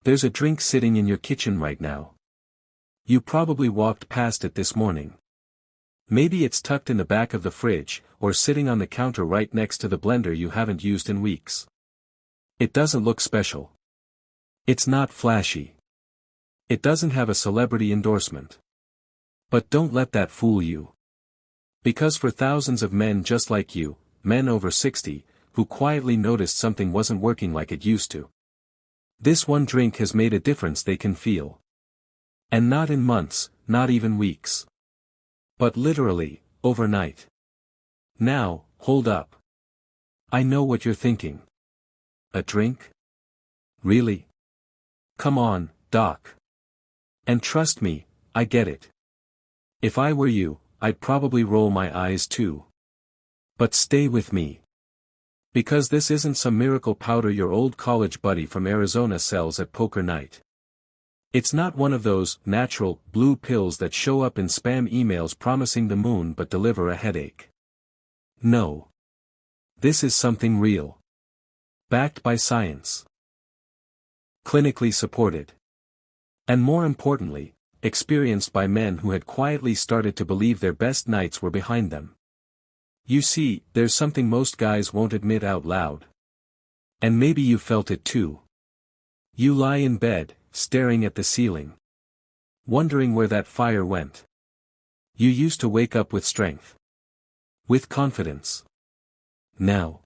There's a drink sitting in your kitchen right now. You probably walked past it this morning. Maybe it's tucked in the back of the fridge, or sitting on the counter right next to the blender you haven't used in weeks. It doesn't look special. It's not flashy. It doesn't have a celebrity endorsement. But don't let that fool you. Because for thousands of men just like you, men over 60, who quietly noticed something wasn't working like it used to, this one drink has made a difference they can feel. And not in months, not even weeks. But literally, overnight. Now, hold up. I know what you're thinking. A drink? Really? Come on, doc. And trust me, I get it. If I were you, I'd probably roll my eyes too. But stay with me. Because this isn't some miracle powder your old college buddy from Arizona sells at poker night. It's not one of those natural, blue pills that show up in spam emails promising the moon but deliver a headache. No. This is something real. Backed by science. Clinically supported. And more importantly, experienced by men who had quietly started to believe their best nights were behind them. You see, there's something most guys won't admit out loud. And maybe you felt it too. You lie in bed, staring at the ceiling. Wondering where that fire went. You used to wake up with strength. With confidence. Now.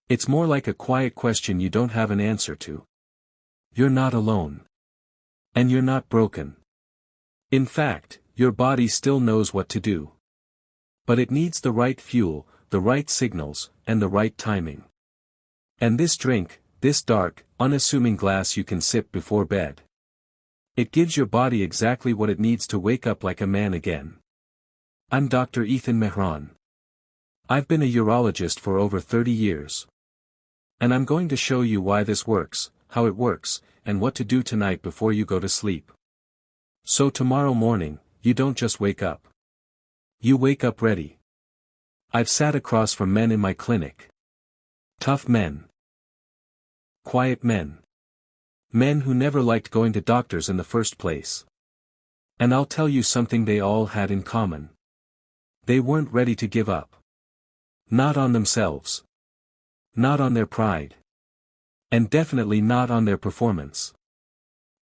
It's more like a quiet question you don't have an answer to. You're not alone. And you're not broken. In fact, your body still knows what to do. But it needs the right fuel, the right signals, and the right timing. And this drink, this dark, unassuming glass you can sip before bed. It gives your body exactly what it needs to wake up like a man again. I'm Dr. Ethan Mehran. I've been a urologist for over 30 years. And I'm going to show you why this works, how it works, and what to do tonight before you go to sleep. So tomorrow morning, you don't just wake up. You wake up ready. I've sat across from men in my clinic. Tough men. Quiet men. Men who never liked going to doctors in the first place. And I'll tell you something they all had in common. They weren't ready to give up. Not on themselves. Not on their pride. And definitely not on their performance.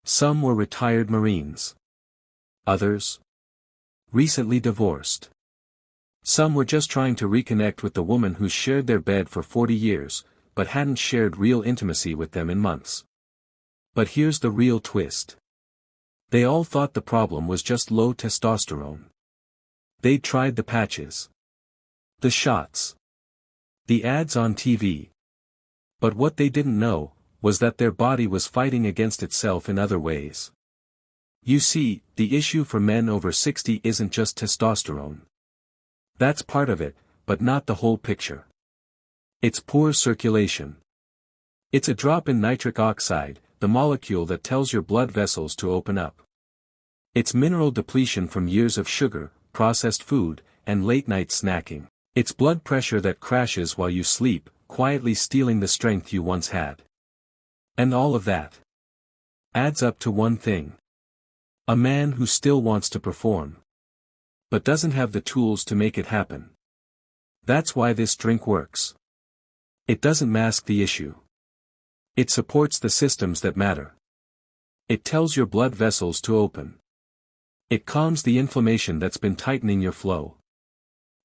Some were retired Marines. Others? Recently divorced. Some were just trying to reconnect with the woman who shared their bed for 40 years, but hadn't shared real intimacy with them in months. But here's the real twist. They all thought the problem was just low testosterone. They'd tried the patches. The shots. The ads on TV. But what they didn't know, was that their body was fighting against itself in other ways. You see, the issue for men over 60 isn't just testosterone. That's part of it, but not the whole picture. It's poor circulation. It's a drop in nitric oxide, the molecule that tells your blood vessels to open up. It's mineral depletion from years of sugar, processed food, and late-night snacking. It's blood pressure that crashes while you sleep, quietly stealing the strength you once had. And all of that adds up to one thing. A man who still wants to perform. But doesn't have the tools to make it happen. That's why this drink works. It doesn't mask the issue. It supports the systems that matter. It tells your blood vessels to open. It calms the inflammation that's been tightening your flow.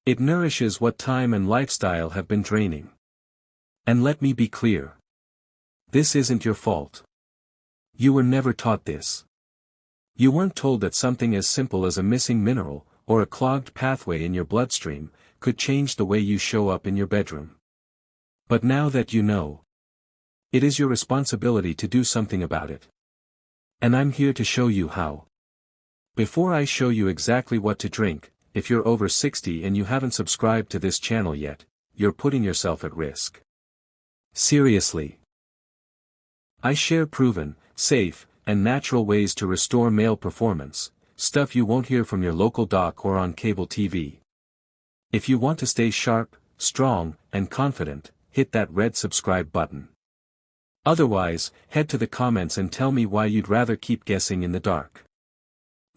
It nourishes what time and lifestyle have been draining. And let me be clear. This isn't your fault. You were never taught this. You weren't told that something as simple as a missing mineral, or a clogged pathway in your bloodstream, could change the way you show up in your bedroom. But now that you know, it is your responsibility to do something about it. And I'm here to show you how. Before I show you exactly what to drink, if you're over 60 and you haven't subscribed to this channel yet, you're putting yourself at risk. Seriously. I share proven, safe, and natural ways to restore male performance, stuff you won't hear from your local doc or on cable TV. If you want to stay sharp, strong, and confident, hit that red subscribe button. Otherwise, head to the comments and tell me why you'd rather keep guessing in the dark.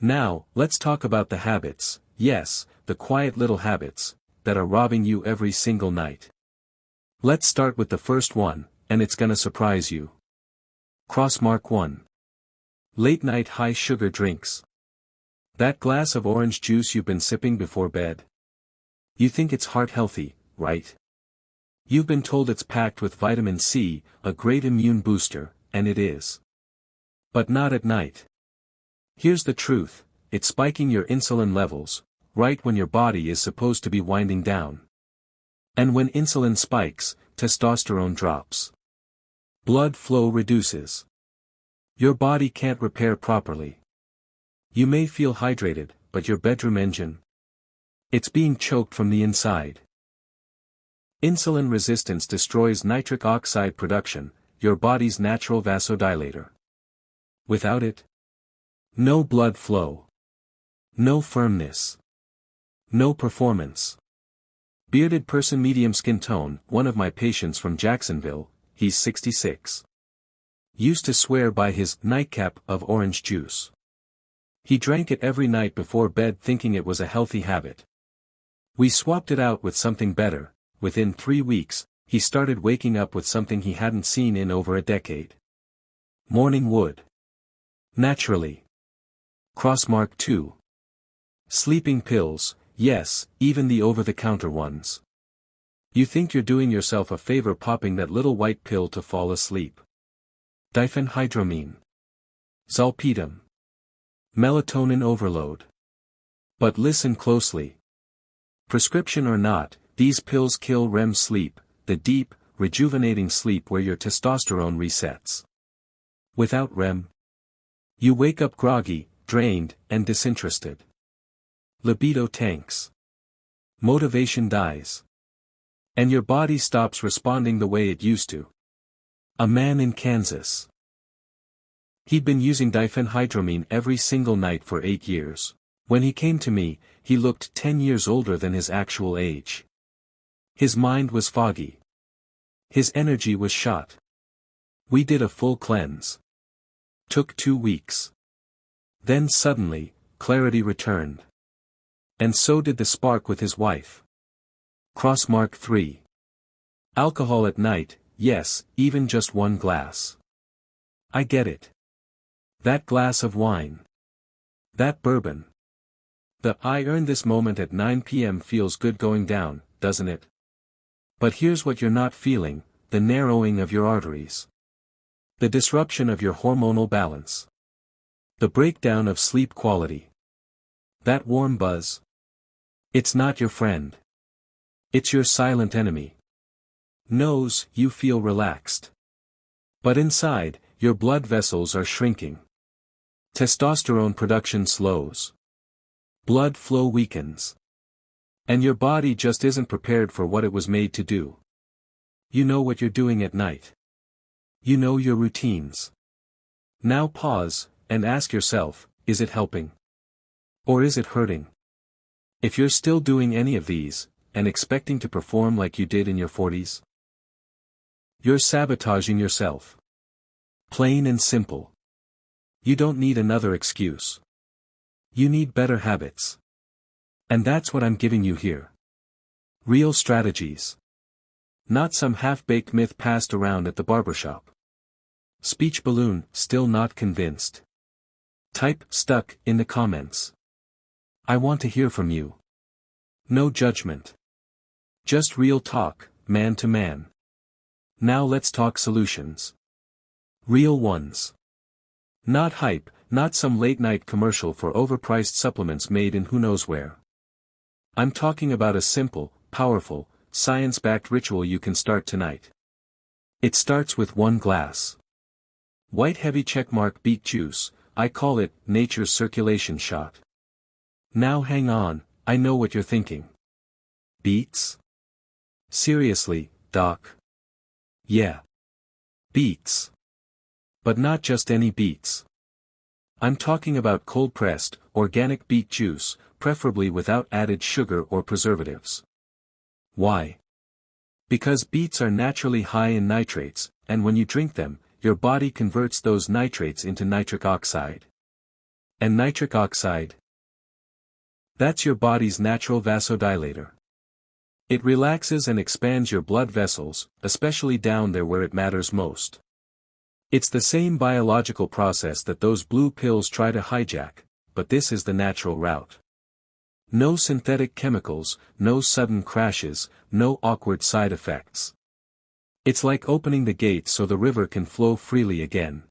Now, let's talk about the habits, yes, the quiet little habits, that are robbing you every single night. Let's start with the first one, and it's gonna surprise you. Crossmark 1. Late night high sugar drinks. That glass of orange juice you've been sipping before bed. You think it's heart healthy, right? You've been told it's packed with vitamin C, a great immune booster, and it is. But not at night. Here's the truth, it's spiking your insulin levels, right when your body is supposed to be winding down. And when insulin spikes, testosterone drops. Blood flow reduces. Your body can't repair properly. You may feel hydrated, but your bedroom engine, it's being choked from the inside. Insulin resistance destroys nitric oxide production, your body's natural vasodilator. Without it, no blood flow. No firmness. No performance. Bearded person, medium skin tone, one of my patients from Jacksonville, he's 66. Used to swear by his nightcap of orange juice. He drank it every night before bed thinking it was a healthy habit. We swapped it out with something better. Within 3 weeks, he started waking up with something he hadn't seen in over a decade. Morning wood. Naturally. Crossmark 2. Sleeping pills, yes, even the over-the-counter ones. You think you're doing yourself a favor popping that little white pill to fall asleep. Diphenhydramine. Zolpidem. Melatonin overload. But listen closely. Prescription or not, these pills kill REM sleep, the deep, rejuvenating sleep where your testosterone resets. Without REM, you wake up groggy, drained, and disinterested. Libido tanks. Motivation dies. And your body stops responding the way it used to. A man in Kansas. He'd been using diphenhydramine every single night for 8 years. When he came to me, he looked 10 years older than his actual age. His mind was foggy. His energy was shot. We did a full cleanse. Took 2 weeks. Then suddenly, clarity returned. And so did the spark with his wife. Crossmark 3. Alcohol at night, yes, even just 1 glass. I get it. That glass of wine. That bourbon. The "I earned this moment at 9 p.m. feels good" going down, doesn't it? But here's what you're not feeling, the narrowing of your arteries. The disruption of your hormonal balance. The breakdown of sleep quality. That warm buzz. It's not your friend. It's your silent enemy. Knows you feel relaxed. But inside, your blood vessels are shrinking. Testosterone production slows. Blood flow weakens. And your body just isn't prepared for what it was made to do. You know what you're doing at night. You know your routines. Now pause, and ask yourself, is it helping? Or is it hurting? If you're still doing any of these, and expecting to perform like you did in your 40s, you're sabotaging yourself. Plain and simple. You don't need another excuse. You need better habits. And that's what I'm giving you here. Real strategies. Not some half-baked myth passed around at the barbershop. Speech balloon, still not convinced? Type "stuck" in the comments. I want to hear from you. No judgment. Just real talk, man to man. Now let's talk solutions. Real ones. Not hype, not some late-night commercial for overpriced supplements made in who knows where. I'm talking about a simple, powerful, science-backed ritual you can start tonight. It starts with 1 glass. White heavy checkmark beet juice, I call it nature's circulation shot. Now hang on, I know what you're thinking. Beets? Seriously, doc? Yeah. Beets. But not just any beets. I'm talking about cold-pressed, organic beet juice, preferably without added sugar or preservatives. Why? Because beets are naturally high in nitrates, and when you drink them, your body converts those nitrates into nitric oxide. And nitric oxide? That's your body's natural vasodilator. It relaxes and expands your blood vessels, especially down there where it matters most. It's the same biological process that those blue pills try to hijack, but this is the natural route. No synthetic chemicals, no sudden crashes, no awkward side effects. It's like opening the gates so the river can flow freely again.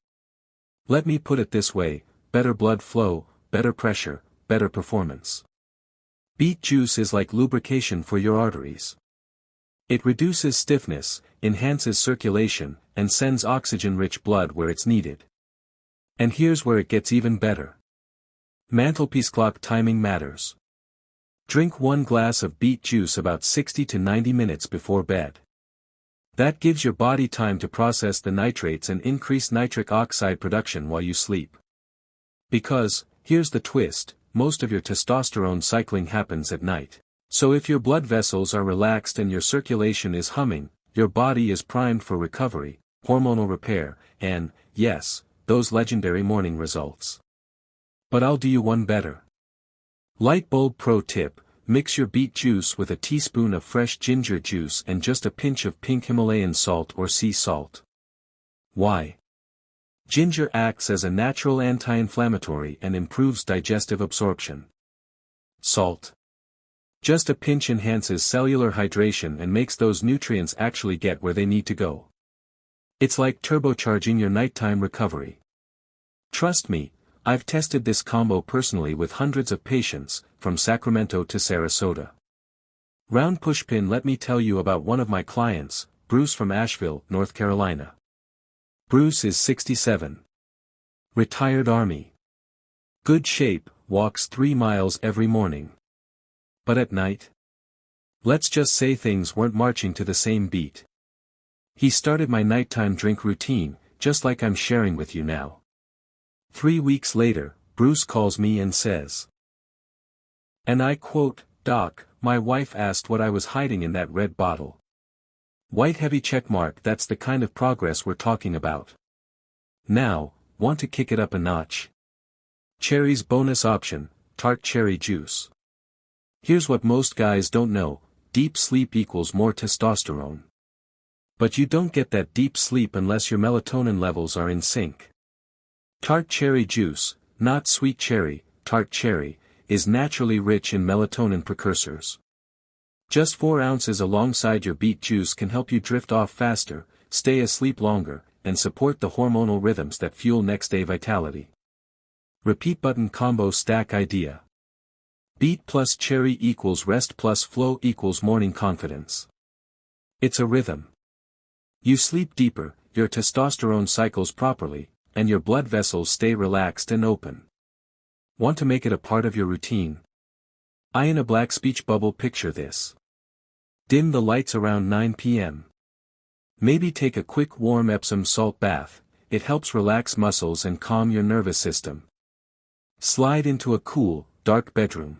Let me put it this way, better blood flow, better pressure, better performance. Beet juice is like lubrication for your arteries. It reduces stiffness, enhances circulation, and sends oxygen-rich blood where it's needed. And here's where it gets even better. Mantelpiece clock timing matters. Drink 1 glass of beet juice about 60 to 90 minutes before bed. That gives your body time to process the nitrates and increase nitric oxide production while you sleep. Because, here's the twist, most of your testosterone cycling happens at night. So if your blood vessels are relaxed and your circulation is humming, your body is primed for recovery, hormonal repair, and, yes, those legendary morning results. But I'll do you one better. Light bulb pro tip, mix your beet juice with a teaspoon of fresh ginger juice and just a pinch of pink Himalayan salt or sea salt. Why? Ginger acts as a natural anti-inflammatory and improves digestive absorption. Salt. Just a pinch enhances cellular hydration and makes those nutrients actually get where they need to go. It's like turbocharging your nighttime recovery. Trust me, I've tested this combo personally with hundreds of patients, from Sacramento to Sarasota. Round pushpin, let me tell you about one of my clients, Bruce from Asheville, North Carolina. Bruce is 67. Retired Army. Good shape, walks 3 miles every morning. But at night? Let's just say things weren't marching to the same beat. He started my nighttime drink routine, just like I'm sharing with you now. 3 weeks later, Bruce calls me and says, and I quote, "Doc, my wife asked what I was hiding in that red bottle." White heavy checkmark, that's the kind of progress we're talking about. Now, want to kick it up a notch? Cherry's bonus option, tart cherry juice. Here's what most guys don't know, deep sleep equals more testosterone. But you don't get that deep sleep unless your melatonin levels are in sync. Tart cherry juice, not sweet cherry, tart cherry, is naturally rich in melatonin precursors. Just 4 ounces alongside your beet juice can help you drift off faster, stay asleep longer, and support the hormonal rhythms that fuel next-day vitality. Repeat button combo stack idea. Beet plus cherry equals rest plus flow equals morning confidence. It's a rhythm. You sleep deeper, your testosterone cycles properly, and your blood vessels stay relaxed and open. Want to make it a part of your routine? I in a black speech bubble picture this. Dim the lights around 9 p.m. Maybe take a quick warm Epsom salt bath, it helps relax muscles and calm your nervous system. Slide into a cool, dark bedroom.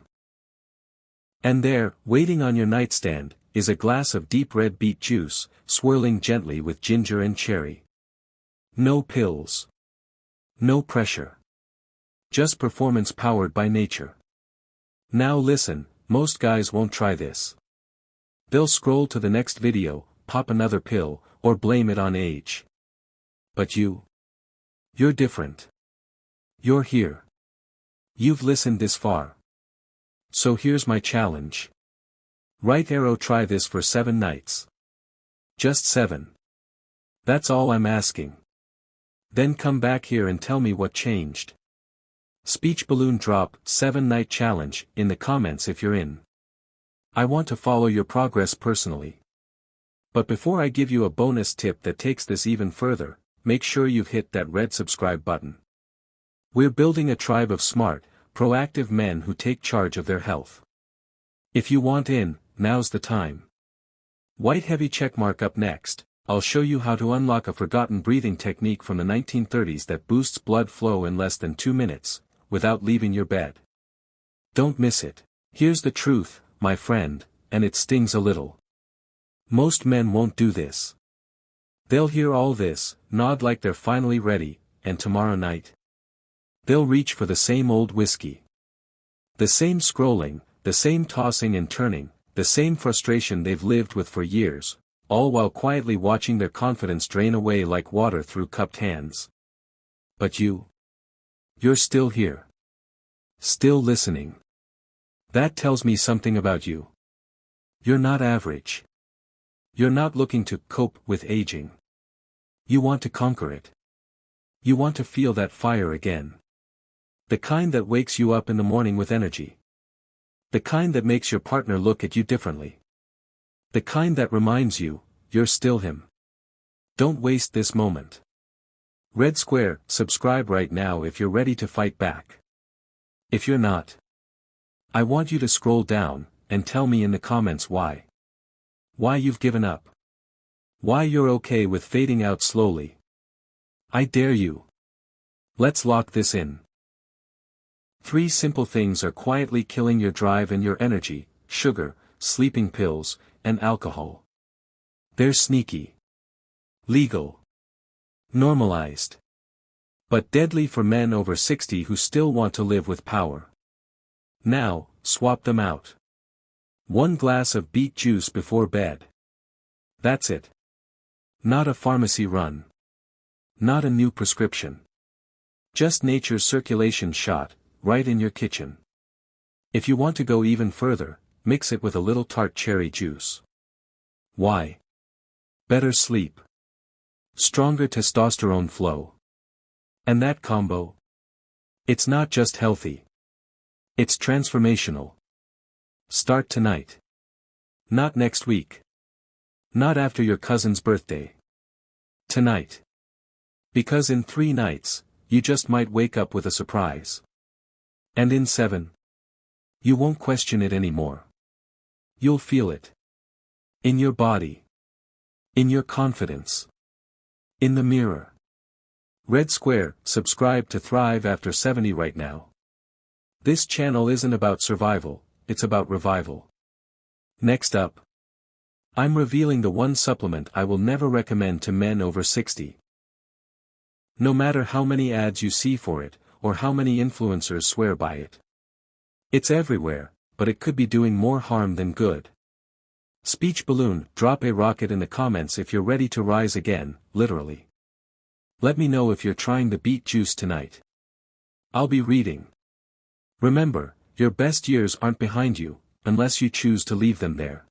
And there, waiting on your nightstand, is a glass of deep red beet juice, swirling gently with ginger and cherry. No pills. No pressure. Just performance powered by nature. Now listen, most guys won't try this. They'll scroll to the next video, pop another pill, or blame it on age. But you? You're different. You're here. You've listened this far. So here's my challenge. Right arrow, try this for 7 nights. Just 7. That's all I'm asking. Then come back here and tell me what changed. Speech balloon drop 7-night challenge in the comments if you're in. I want to follow your progress personally. But before I give you a bonus tip that takes this even further, make sure you've hit that red subscribe button. We're building a tribe of smart, proactive men who take charge of their health. If you want in, now's the time. White heavy checkmark up next. I'll show you how to unlock a forgotten breathing technique from the 1930s that boosts blood flow in less than 2 minutes, without leaving your bed. Don't miss it. Here's the truth, my friend, and it stings a little. Most men won't do this. They'll hear all this, nod like they're finally ready, and tomorrow night, they'll reach for the same old whiskey. The same scrolling, the same tossing and turning, the same frustration they've lived with for years, all while quietly watching their confidence drain away like water through cupped hands. But you're still here. Still listening. That tells me something about you. You're not average. You're not looking to cope with aging. You want to conquer it. You want to feel that fire again. The kind that wakes you up in the morning with energy. The kind that makes your partner look at you differently. The kind that reminds you, you're still him. Don't waste this moment. Red Square, subscribe right now if you're ready to fight back. If you're not, I want you to scroll down, and tell me in the comments why. Why you've given up. Why you're okay with fading out slowly. I dare you. Let's lock this in. 3 simple things are quietly killing your drive and your energy: sugar, sleeping pills, and alcohol. They're sneaky. Legal. Normalized. But deadly for men over 60 who still want to live with power. Now, swap them out. 1 glass of beet juice before bed. That's it. Not a pharmacy run. Not a new prescription. Just nature's circulation shot, right in your kitchen. If you want to go even further, mix it with a little tart cherry juice. Why? Better sleep. Stronger testosterone flow. And that combo? It's not just healthy. It's transformational. Start tonight. Not next week. Not after your cousin's birthday. Tonight. Because in 3 nights, you just might wake up with a surprise. And in 7, you won't question it anymore. You'll feel it. In your body. In your confidence. In the mirror. Red Square, subscribe to thrive after 70 right now. This channel isn't about survival, it's about revival. Next up. I'm revealing the one supplement I will never recommend to men over 60. No matter how many ads you see for it, or how many influencers swear by it. It's everywhere, but it could be doing more harm than good. Speech balloon, drop a rocket in the comments if you're ready to rise again, literally. Let me know if you're trying the beet juice tonight. I'll be reading. Remember, your best years aren't behind you, unless you choose to leave them there.